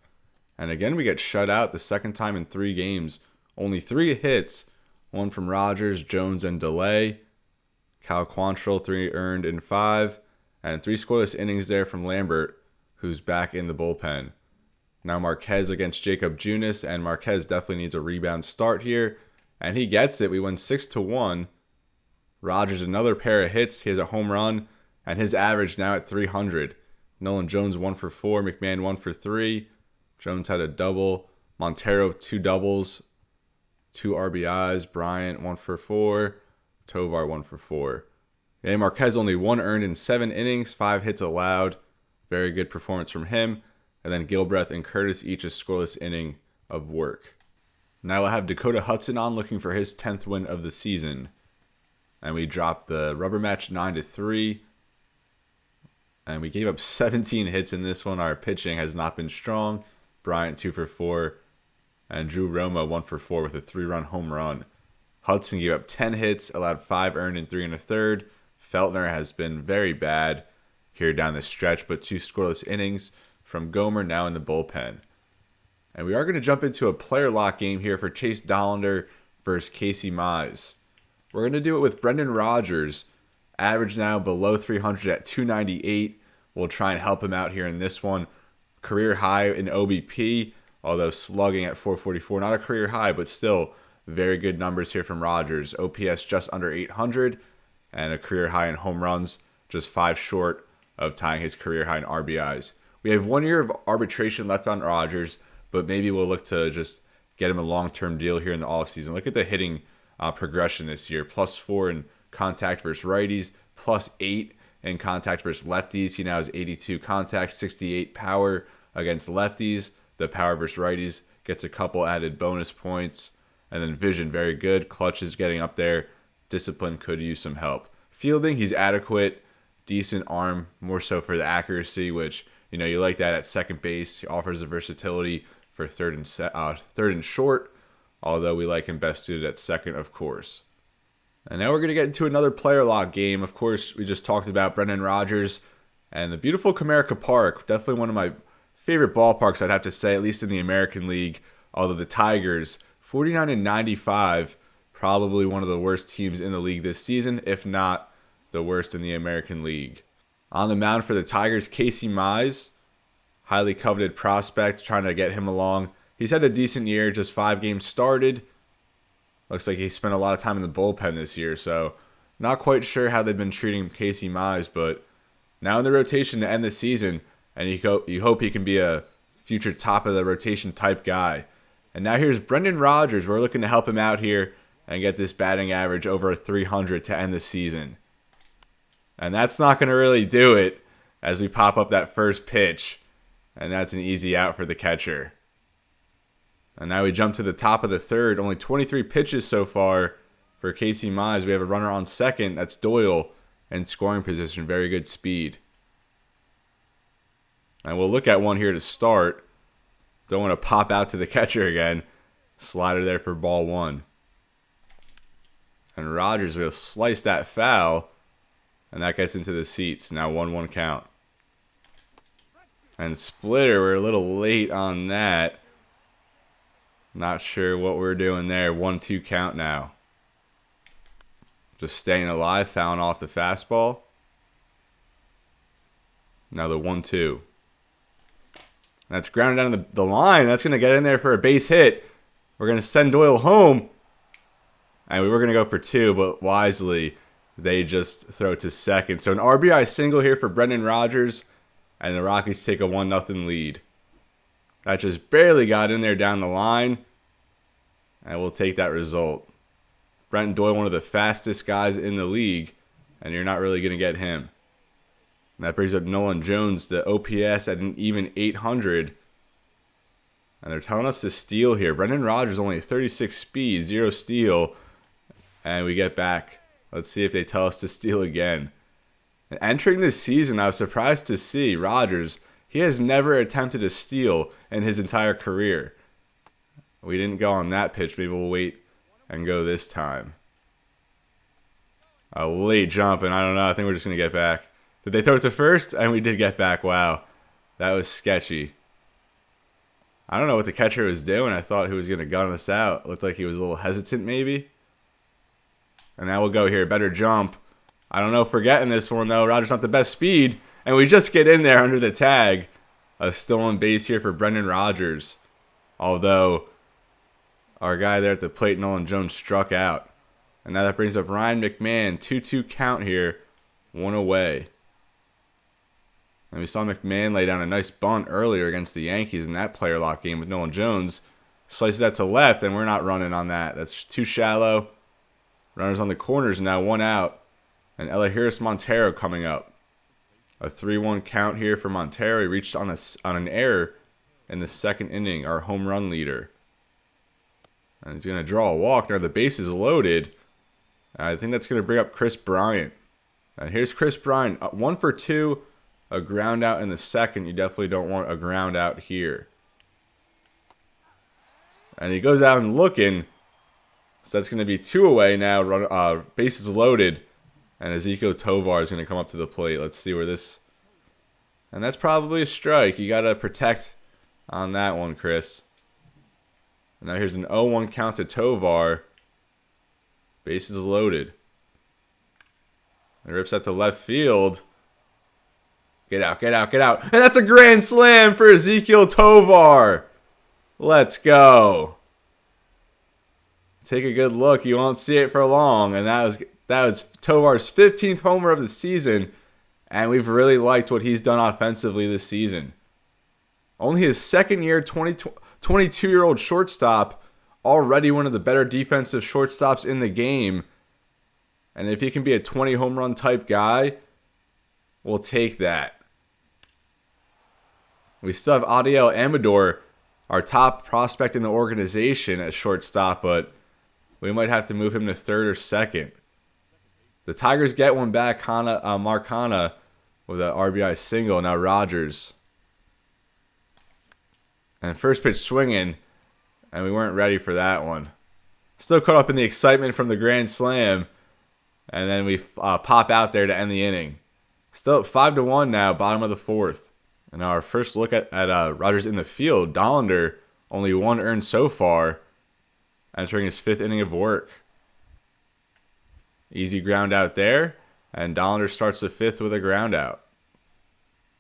And again, we get shut out the second time in 3 games. Only 3 hits, 1 from Rodgers, Jones, and Delay. Cal Quantrill, 3 earned in 5. And 3 scoreless innings there from Lambert, who's back in the bullpen. Now Marquez against Jacob Junis, and Marquez definitely needs a rebound start here. And he gets it. We win 6-1. Rodgers, another pair of hits. He has a home run, and his average now at 300. Nolan Jones, 1 for 4. McMahon, 1 for 3. Jones had a double. Montero, 2 doubles. 2 RBIs. Bryant, 1 for 4. Tovar, 1 for 4. Yeah, Marquez only 1 earned in 7 innings, 5 hits allowed. Very good performance from him. And then Gilbreth and Curtis each a scoreless inning of work. Now we'll have Dakota Hudson on looking for his 10th win of the season. And we dropped the rubber match 9-3. And we gave up 17 hits in this one. Our pitching has not been strong. Bryant 2 for 4. And Drew Roma 1 for 4 with a 3-run home run. Hudson gave up 10 hits, allowed 5 earned in 3 1/3. Feltner has been very bad here down the stretch, but 2 scoreless innings from Gomer now in the bullpen. And we are going to jump into a player lock game here for Chase Dollander versus Casey Mize. We're going to do it with Brendan Rodgers. Average now below 300 at 298. We'll try and help him out here in this one. Career high in OBP, although slugging at 444. Not a career high, but still very good numbers here from Rodgers. OPS just under 800, and a career high in home runs, just 5 short of tying his career high in RBIs. We have 1 year of arbitration left on Rodgers, but maybe we'll look to just get him a long-term deal here in the offseason. Look at the hitting progression this year. +4 in contact versus righties, +8 in contact versus lefties. He now has 82 contact, 68 power against lefties. The power versus righties gets a couple added bonus points. And then vision, very good. Clutch is getting up there. Discipline could use some help. Fielding, he's adequate. Decent arm, more so for the accuracy, which, you like that at second base. He offers the versatility for third and short, although we like him best suited at second, of course. And now we're going to get into another player lock game. Of course, we just talked about Brendan Rodgers and the beautiful Comerica Park. Definitely one of my favorite ballparks, I'd have to say, at least in the American League. Although the Tigers, 49-95, probably one of the worst teams in the league this season, if not the worst in the American League. On the mound for the Tigers, Casey Mize, highly coveted prospect, trying to get him along. He's had a decent year, just 5 games started. Looks like he spent a lot of time in the bullpen this year, so not quite sure how they've been treating Casey Mize, but now in the rotation to end the season, and you hope he can be a future top of the rotation type guy. And now here's Brendan Rodgers. We're looking to help him out here and get this batting average over 300 to end the season. And that's not going to really do it as we pop up that first pitch. And that's an easy out for the catcher. And now we jump to the top of the third. Only 23 pitches so far for Casey Mize. We have a runner on second. That's Doyle in scoring position. Very good speed. And we'll look at one here to start. Don't want to pop out to the catcher again. Slider there for ball 1. And Rodgers will slice that foul. And that gets into the seats. Now 1-1 count. And splitter, we're a little late on that. Not sure what we're doing there. 1-2 count now. Just staying alive, fouling off the fastball. Now the 1-2. That's grounded down the line. That's going to get in there for a base hit. We're going to send Doyle home. And we were going to go for 2, but wisely, they just throw to second. So an RBI single here for Brendan Rodgers. And the Rockies take a 1-0 lead. That just barely got in there down the line. And we'll take that result. Brenton Doyle, one of the fastest guys in the league. And you're not really going to get him. And that brings up Nolan Jones, the OPS at an even 800. And they're telling us to steal here. Brendan Rodgers only 36 speed, 0 steal. And we get back. Let's see if they tell us to steal again. And entering this season, I was surprised to see Rodgers. He has never attempted a steal in his entire career. We didn't go on that pitch. Maybe we'll wait and go this time. A late jump, and I don't know. I think we're just going to get back. Did they throw it to first? And we did get back. Wow. That was sketchy. I don't know what the catcher was doing. I thought he was going to gun us out. Looked like he was a little hesitant maybe. And now we'll go here. Better jump. I don't know if we're getting this one, though. Rodgers not the best speed. And we just get in there under the tag. A stolen base here for Brendan Rodgers. Although our guy there at the plate, Nolan Jones, struck out. And now that brings up Ryan McMahon. 2-2 count here. 1 away. And we saw McMahon lay down a nice bunt earlier against the Yankees in that player lock game with Nolan Jones. Slices that to left, and we're not running on that. That's too shallow. Runners on the corners now, 1 out. And Elahiris Montero coming up. A 3-1 count here for Montero. He reached on an error in the second inning, our home run leader. And he's going to draw a walk. Now the base is loaded. I think that's going to bring up Chris Bryant. And here's Chris Bryant. 1 for 2. A ground out in the second. You definitely don't want a ground out here. And he goes out and looking. So that's going to be 2 away now. Bases loaded. And Ezequiel Tovar is going to come up to the plate. Let's see where this... And that's probably a strike. You got to protect on that one, Chris. And now here's an 0-1 count to Tovar. Bases loaded. He rips that to left field. Get out, get out, get out. And that's a grand slam for Ezequiel Tovar. Let's go. Take a good look. You won't see it for long. And that was Tovar's 15th homer of the season. And we've really liked what he's done offensively this season. Only his second year, 22-year-old shortstop. Already one of the better defensive shortstops in the game. And if he can be a 20 home run type guy, we'll take that. We still have Adiel Amador, our top prospect in the organization at shortstop, but we might have to move him to third or second. The Tigers get one back, Marcana with an RBI single. Now Rodgers. And first pitch swinging, and we weren't ready for that one. Still caught up in the excitement from the grand slam, and then we pop out there to end the inning. Still at 5-1 now, bottom of the fourth. And our first look at Rodgers in the field, Dollander, only 1 earned so far, entering his 5th inning of work. Easy ground out there, and Dollander starts the 5th with a ground out.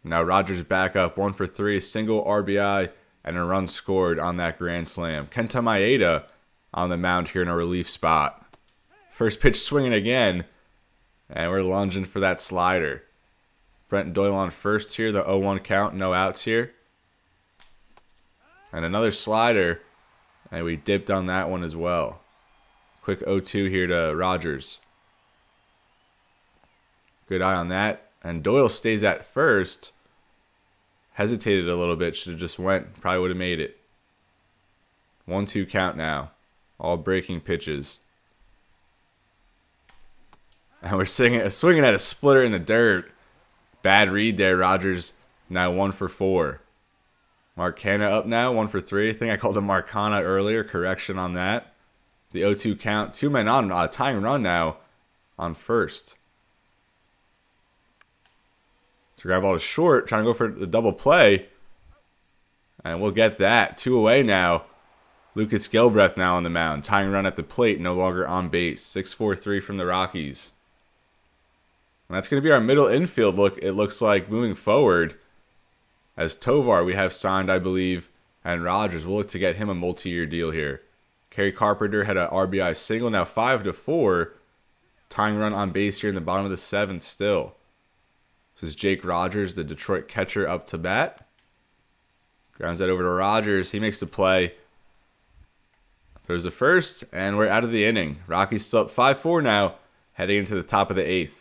Now Rodgers back up, 1 for 3, single RBI, and a run scored on that grand slam. Kenta Maeda on the mound here in a relief spot. First pitch swinging again, and we're lunging for that slider. Brent Doyle on first here, the 0-1 count, no outs here. And another slider, and we dipped on that one as well. Quick 0-2 here to Rodgers. Good eye on that. And Doyle stays at first. Hesitated a little bit, should have just went, probably would have made it. 1-2 count now. All breaking pitches. And we're swinging at a splitter in the dirt. Bad read there. Rodgers now 1 for 4. Marcana up now, 1 for 3. I think I called him Marcana earlier. Correction on that. The 0-2 count. 2 men on. Tying run now on first. So grab ball to short. Trying to go for the double play. And we'll get that. 2 away now. Lucas Gilbreth now on the mound. Tying run at the plate. No longer on base. 6-4-3 from the Rockies. And that's going to be our middle infield look, it looks like, moving forward. As Tovar we have signed, I believe, and Rodgers. We'll look to get him a multi-year deal here. Kerry Carpenter had an RBI single, now 5-4. Tying run on base here in the bottom of the 7th still. This is Jake Rodgers, the Detroit catcher, up to bat. Grounds that over to Rodgers. He makes the play. Throws the first, and we're out of the inning. Rockies still up 5-4 now, heading into the top of the 8th.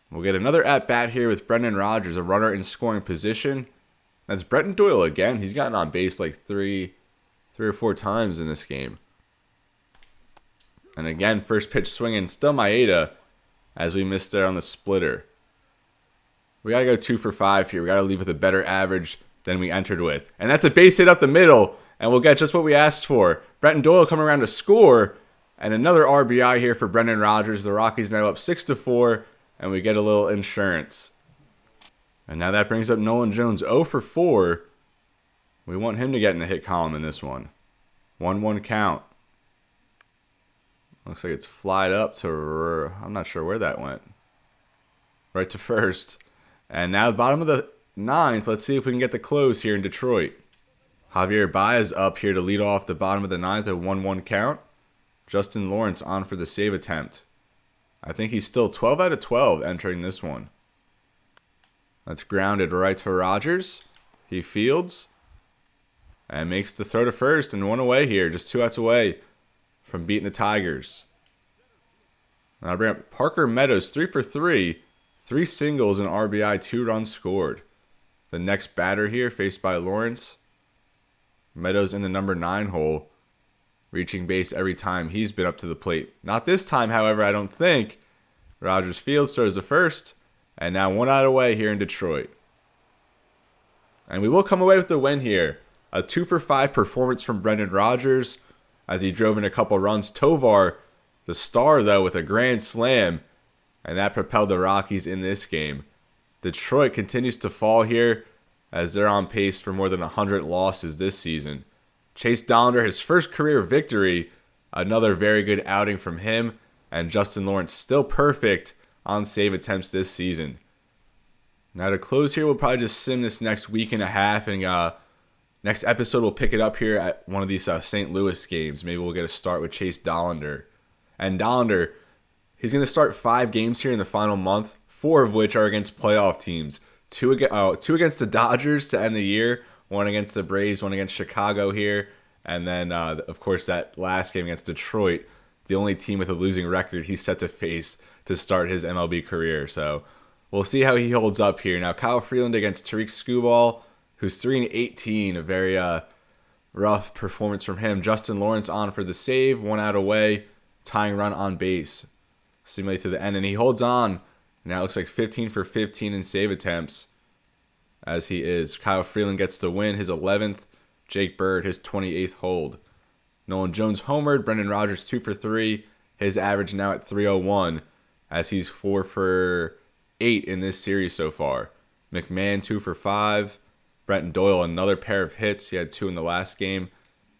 We'll get another at-bat here with Brendan Rodgers, a runner in scoring position. That's Brendan Doyle again. He's gotten on base like three or four times in this game. And again, first pitch swinging, still Maeda, as we missed there on the splitter. We got to go 2 for 5 here. We got to leave with a better average than we entered with. And that's a base hit up the middle, and we'll get just what we asked for. Brendan Doyle coming around to score, and another RBI here for Brendan Rodgers. The Rockies now up 6-4, and we get a little insurance. And now that brings up Nolan Jones 0 for 4. We want him to get in the hit column in this one. 1-1 count. Looks like it's flied up to, I'm not sure where that went. Right to first. And now bottom of the ninth, let's see if we can get the close here in Detroit. Javier Baez up here to lead off the bottom of the ninth at 1-1 count. Justin Lawrence on for the save attempt. I think he's still 12 out of 12 entering this one. That's grounded right to Rodgers. He fields and makes the throw to first and one away here. Just 2 outs away from beating the Tigers. Now I bring up Parker Meadows, 3 for 3. 3 singles and RBI, 2 runs scored. The next batter here faced by Lawrence. Meadows in the number 9 hole. Reaching base every time he's been up to the plate. Not this time, however, I don't think. Rodgers fields, throws the first. And now 1 out away here in Detroit. And we will come away with the win here. A 2 for 5 performance from Brendan Rodgers as he drove in a couple runs. Tovar, the star, though, with a grand slam. And that propelled the Rockies in this game. Detroit continues to fall here as they're on pace for more than 100 losses this season. Chase Dollander, his first career victory. Another very good outing from him. And Justin Lawrence still perfect on save attempts this season. Now to close here, we'll probably just sim this next week and a half. And next episode, we'll pick it up here at one of these St. Louis games. Maybe we'll get a start with Chase Dollander. And Dollander, he's going to start 5 games here in the final month, 4 of which are against playoff teams. 2 against the Dodgers to end the year, 1 against the Braves, 1 against Chicago here, and then, of course, that last game against Detroit, the only team with a losing record he's set to face to start his MLB career. So we'll see how he holds up here. Now, Kyle Freeland against Tariq Skubal, who's 3-18, a very rough performance from him. Justin Lawrence on for the save, 1 out away, tying run on base. Simulate to the end, and he holds on. Now it looks like 15 for 15 in save attempts, as he is. Kyle Freeland gets the win, his 11th. Jake Bird, his 28th hold. Nolan Jones homered. Brendan Rodgers 2 for 3. His average now at 301, as he's 4 for 8 in this series so far. McMahon 2 for 5. Brendan Doyle another pair of hits. He had 2 in the last game,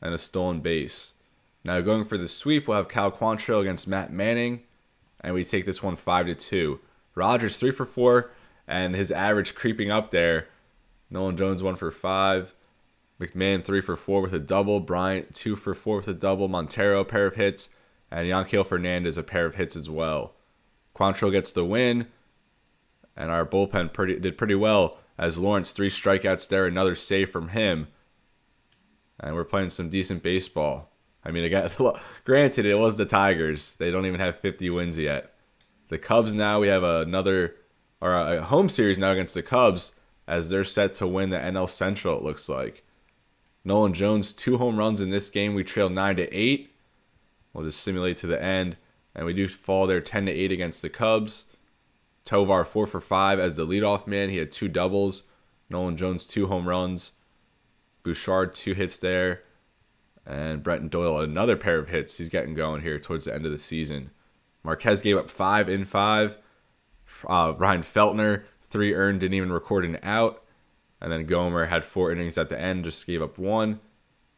and a stolen base. Now going for the sweep, we'll have Cal Quantrill against Matt Manning. And we take this one 5-2. Rodgers 3 for 4, and his average creeping up there. Nolan Jones 1 for 5. McMahon 3 for 4 with a double. Bryant 2 for 4 with a double. Montero a pair of hits, and Yanquiel Fernandez a pair of hits as well. Quantrill gets the win, and our bullpen did pretty well as Lawrence 3 strikeouts there, another save from him, and we're playing some decent baseball. I mean, granted, it was the Tigers. They don't even have 50 wins yet. The Cubs now, we have a home series now against the Cubs as they're set to win the NL Central, it looks like. Nolan Jones, 2 home runs in this game. We trailed 9-8. We'll just simulate to the end. And we do fall there 10-8 against the Cubs. Tovar 4 for 5 as the leadoff man. He had 2 doubles. Nolan Jones, 2 home runs. Bouchard, 2 hits there. And Brendan Doyle, another pair of hits. He's getting going here towards the end of the season. Marquez gave up 5 in 5. Ryan Feltner, 3 earned, didn't even record an out. And then Gomer had 4 innings at the end, just gave up 1.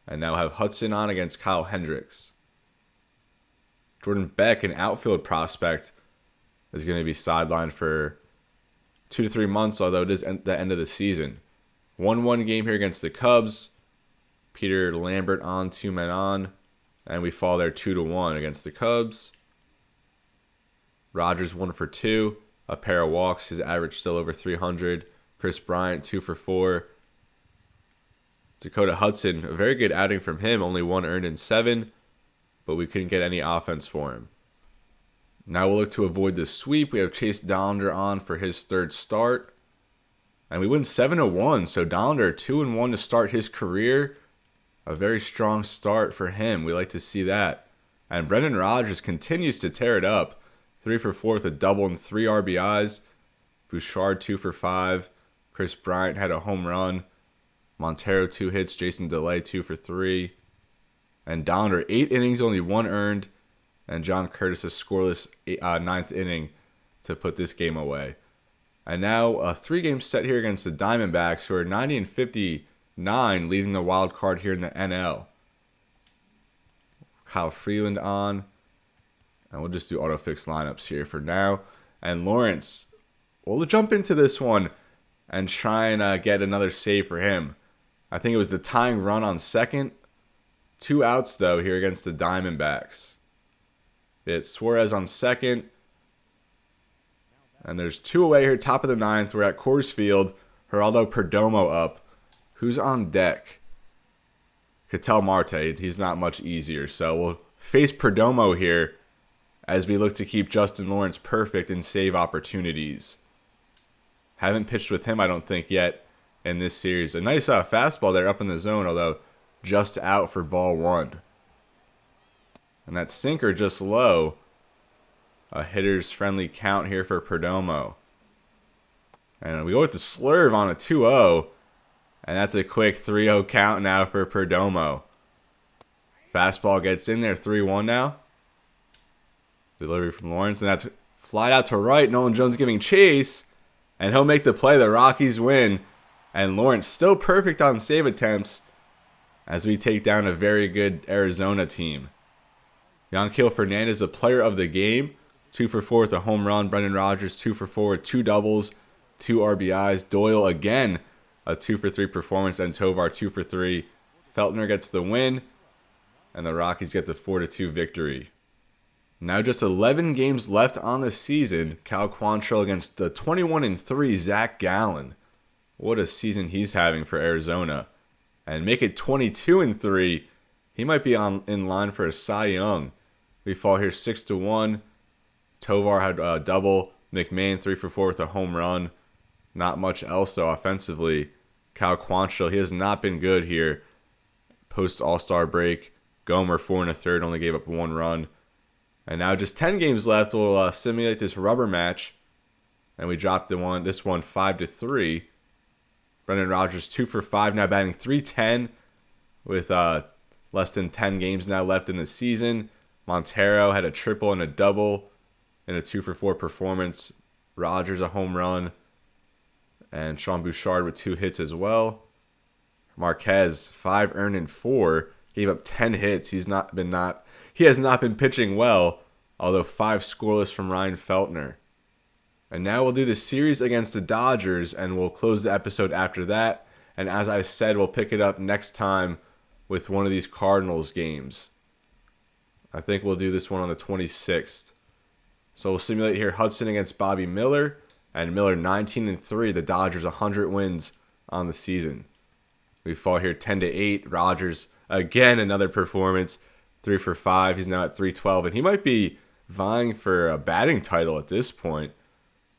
And now have Hudson on against Kyle Hendricks. Jordan Beck, an outfield prospect, is going to be sidelined for 2 to 3 months, although it is the end of the season. 1-1 game here against the Cubs. Peter Lambert on, 2 men on, and we fall there 2-1 against the Cubs. Rodgers 1 for 2, a pair of walks, his average still over 300. Chris Bryant 2 for 4. Dakota Hudson, a very good outing from him, only 1 earned in 7, but we couldn't get any offense for him. Now we'll look to avoid the sweep. We have Chase Dollander on for his 3rd start, and we win 7-1. So Dollander 2-1 to start his career. A very strong start for him. We like to see that. And Brendan Rodgers continues to tear it up. 3 for 4 with a double and 3 RBIs. Bouchard 2 for 5. Chris Bryant had a home run. Montero 2 hits. Jason Delay 2 for 3. And Dollander 8 innings, only 1 earned. And John Curtis a scoreless 9th inning to put this game away. And now a 3-game set here against the Diamondbacks, who are 90 and 59, leading the wild card here in the NL. Kyle Freeland on. And we'll just do auto-fix lineups here for now. And Lawrence, we'll jump into this one and try and get another save for him. I think it was the tying run on second. 2 outs, though, here against the Diamondbacks. It's Suarez on second. And there's 2 away here, top of the 9th. We're at Coors Field. Geraldo Perdomo up. Who's on deck? Ketel Marte. He's not much easier. So we'll face Perdomo here as we look to keep Justin Lawrence perfect in save opportunities. Haven't pitched with him, I don't think, yet in this series. A nice fastball there up in the zone, although just out for ball 1. And that sinker just low. A hitter's friendly count here for Perdomo. And we go with the slurve on a 2-0. And that's a quick 3-0 count now for Perdomo. Fastball gets in there, 3-1 now. Delivery from Lawrence, and that's flied out to right. Nolan Jones giving chase, and he'll make the play. The Rockies win. And Lawrence still perfect on save attempts as we take down a very good Arizona team. Yanquiel Fernandez, the player of the game. 2 for 4 with a home run. Brendan Rodgers, 2 for 4 with 2 doubles, 2 RBIs. Doyle again, a 2 for 3 performance. And Tovar, 2 for 3. Feltner gets the win. And the Rockies get the 4-2 victory. Now just 11 games left on the season. Cal Quantrill against the 21-3 Zach Gallen. What a season he's having for Arizona. And make it 22-3. He might be in line for a Cy Young. We fall here 6-1. Tovar had a double. McMahon 3 for 4 with a home run. Not much else though offensively. Cal Quantrill, he has not been good here. Post All-Star break. Gomer 4 1/3, only gave up 1 run. And now just 10 games left. We'll simulate this rubber match. And we dropped this one 5-3. Brendan Rodgers 2 for 5, now batting .310 with less than 10 games now left in the season. Montero had a triple and a double in a 2 for 4 performance. Rodgers a home run. And Sean Bouchard with 2 hits as well. Marquez 5 earned and 4. Gave up 10 hits. He has not been pitching well, although 5 scoreless from Ryan Feltner. And now we'll do the series against the Dodgers, and we'll close the episode after that. And as I said, we'll pick it up next time with one of these Cardinals games. I think we'll do this one on the 26th. So we'll simulate here Hudson against Bobby Miller, and Miller 19-3. The Dodgers 100 wins on the season. We fall here 10-8. Rodgers again another performance. 3 for 5. He's now at .312, and he might be vying for a batting title at this point.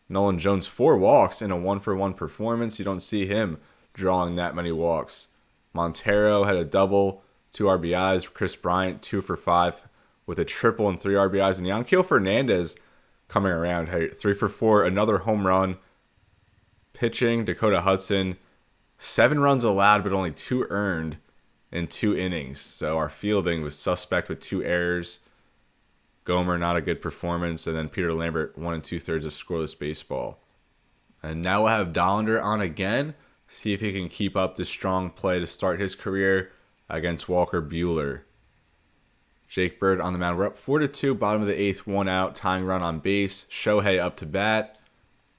Nolan Jones 4 walks in a 1-for-1 performance. You don't see him drawing that many walks. Montero had a double, 2 RBIs. Chris Bryant 2 for 5 with a triple and 3 RBIs. And Yanquiel Fernandez coming around, 3 for 4, another home run. Pitching, Dakota Hudson, 7 runs allowed but only 2 earned in 2 innings. So our fielding was suspect with 2 errors. Gomer, not a good performance. And then Peter Lambert, 1 2/3 of scoreless baseball. And now we'll have Dollander on again. See if he can keep up this strong play to start his career against Walker Buehler. Jake Bird on the mound. We're up 4-2, bottom of the 8th, 1 out, tying run on base. Shohei up to bat.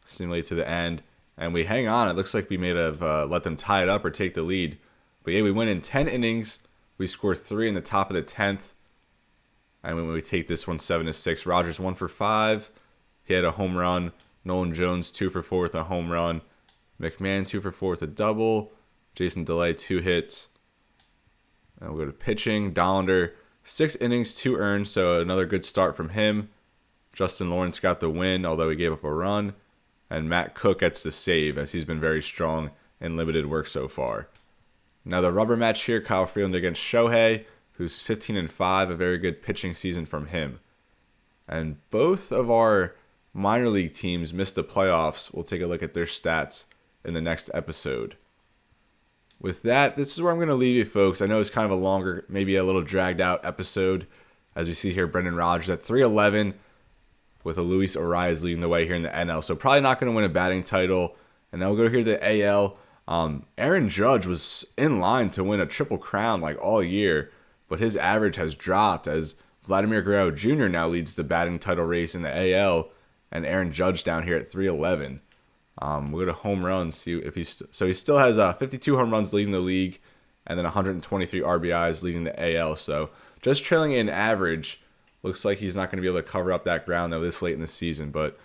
Simulate to the end. And we hang on. It looks like we may have let them tie it up or take the lead. But yeah, we win in 10 innings. We score 3 in the top of the 10th. And when we take this one 7-6, Rodgers 1 for 5. He had a home run. Nolan Jones 2 for 4 with a home run. McMahon 2 for 4 with a double. Jason Delay 2 hits. And we'll go to pitching. Dollander 6 innings, 2 earned, so another good start from him. Justin Lawrence got the win, although he gave up a run. And Matt Cook gets the save, as he's been very strong in limited work so far. Now the rubber match here, Kyle Freeland against Shohei, who's 15-5, a very good pitching season from him. And both of our minor league teams missed the playoffs. We'll take a look at their stats in the next episode. With that, this is where I'm going to leave you, folks. I know it's kind of a longer, maybe a little dragged out episode. As we see here, Brendan Rodgers at 311 with a Luis Arias leading the way here in the NL. So probably not going to win a batting title. And now we'll go here to the AL. Aaron Judge was in line to win a triple crown like all year, but his average has dropped as Vladimir Guerrero Jr. now leads the batting title race in the AL, and Aaron Judge down here at 311. We'll go to home runs, see if he's so he still has 52 home runs leading the league, and then 123 RBIs leading the AL. So just trailing in average. Looks like he's not going to be able to cover up that ground though this late in the season. But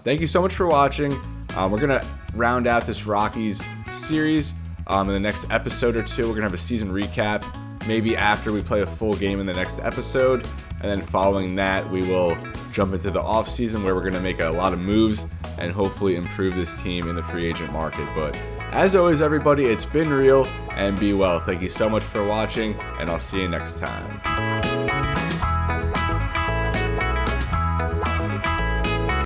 thank you so much for watching. We're going to round out this Rockies series in the next episode or two. We're going to have a season recap, maybe after we play a full game in the next episode. And then following that, we will jump into the offseason where we're going to make a lot of moves and hopefully improve this team in the free agent market. But as always, everybody, it's been real and be well. Thank you so much for watching, and I'll see you next time.